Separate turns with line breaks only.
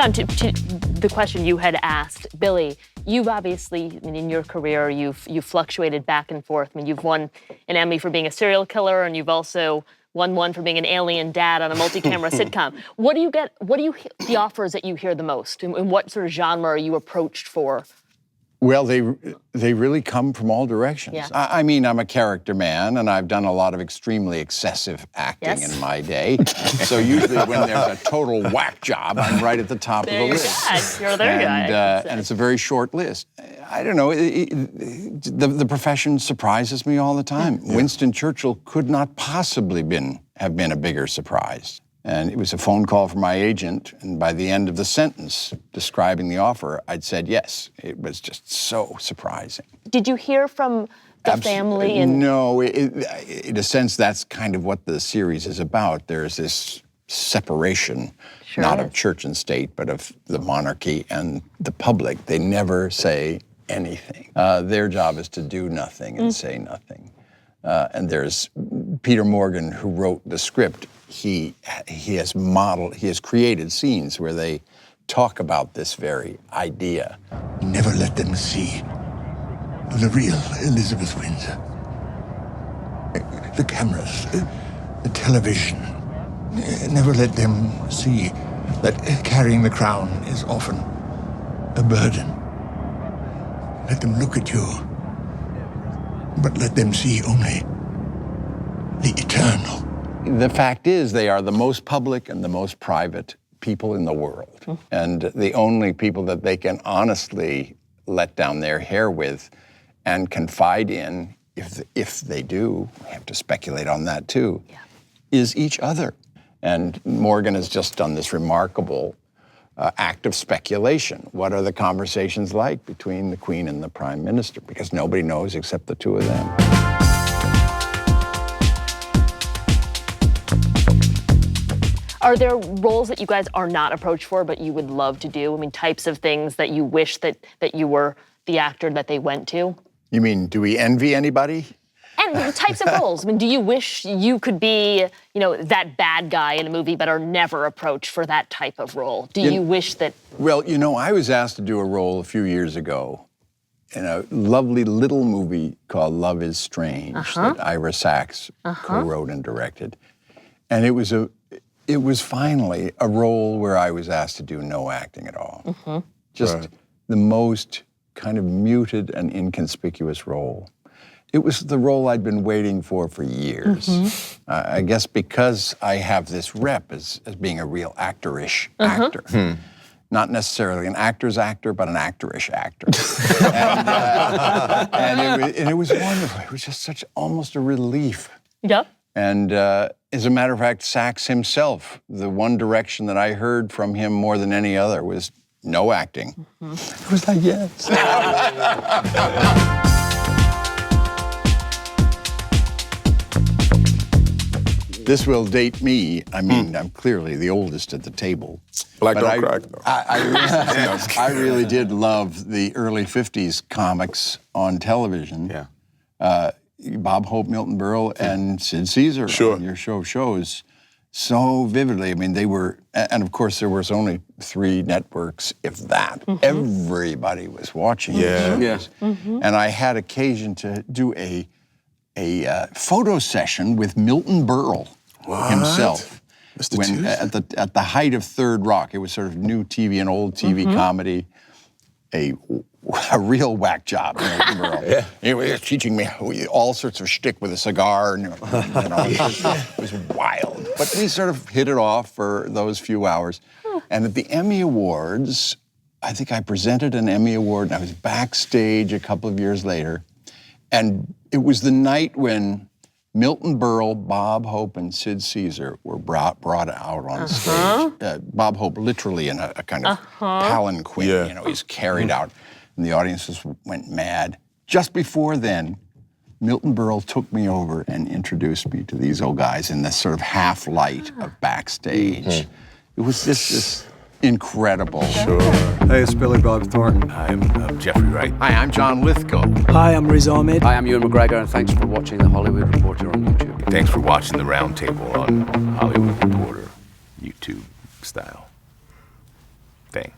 John, to the question you had asked Billy, you've obviously, in your career, you've fluctuated back and forth. I mean, you've won an Emmy for being a serial killer, and you've also won one for being an alien dad on a multi-camera sitcom. What do you the offers that you hear the most? And what sort of genre are you approached for?
Well, they really come from all directions.
Yeah.
I mean, I'm a character man, and I've done a lot of extremely excessive acting in my day. So usually when there's a total whack job, I'm right at the top of the list.
You're their guy.
And it's a very short list. I don't know, the profession surprises me all the time. Yeah. Winston Churchill could not possibly have been a bigger surprise. And it was a phone call from my agent, and by the end of the sentence describing the offer, I'd said yes. It was just so surprising.
Did you hear from the family?
No, in a sense, that's kind of what the series is about. There's this separation, not of church and state, but of the monarchy and the public. They never say anything. Their job is to do nothing and say nothing. And there's Peter Morgan, who wrote the script. He has created scenes where they talk about this very idea.
Never let them see the real Elizabeth Windsor. The cameras, the television. Never let them see that carrying the crown is often a burden. Let them look at you, but let them see only the eternal.
The fact is, they are the most public and the most private people in the world. And the only people that they can honestly let down their hair with and confide in, if they do, we have to speculate on that too, is each other. And Morgan has just done this remarkable act of speculation. What are the conversations like between the Queen and the Prime Minister? Because nobody knows except the two of them.
Are there roles that you guys are not approached for, but you would love to do? I mean, types of things that you wish that you were the actor that they went to?
You mean, do we envy anybody?
And types of roles. I mean, do you wish you could be, that bad guy in a movie, but are never approached for that type of role? Do you wish that? Well,
I was asked to do a role a few years ago in a lovely little movie called Love is Strange that Ira Sachs co-wrote and directed. And it was finally a role where I was asked to do no acting at all. Just the most kind of muted and inconspicuous role. It was the role I'd been waiting for years. I guess because I have this rep as being a real actor-ish actor. Not necessarily an actor's actor, but an actor-ish actor. and it was wonderful. It was just almost a relief.
Yeah.
And as a matter of fact, Sachs himself, the one direction that I heard from him more than any other was no acting. It was like, yes. This will date me. I mean, I'm clearly the oldest at the table.
Black don't crack, though.
I really did love the early 50s comics on television.
Yeah.
Bob Hope, Milton Berle, and Sid Caesar on your shows so vividly. I mean, they were, and of course there was only 3 networks, if that. Everybody was watching these shows. And I had occasion to do a photo session with Milton Berle himself. When at the height of Third Rock. It was sort of new TV and old TV comedy. A real whack job, Milton Berle. He was teaching me all sorts of shtick with a cigar. And, it was wild. But we sort of hit it off for those few hours. And at the Emmy Awards, I think I presented an Emmy Award, and I was backstage a couple of years later. And it was the night when Milton Berle, Bob Hope, and Sid Caesar were brought out on stage. Bob Hope literally in a kind of palanquin, he's carried out. And the audiences went mad. Just before then, Milton Berle took me over and introduced me to these old guys in this sort of half light of backstage. It was just incredible.
Sure. Hey, it's Billy Bob Thornton.
I'm Jeffrey Wright.
Hi, I'm John Lithgow.
Hi, I'm Riz Ahmed.
Hi, I'm Ewan McGregor, and thanks for watching The Hollywood Reporter on YouTube. Thanks for watching The Roundtable on Hollywood Reporter, YouTube style.
thing.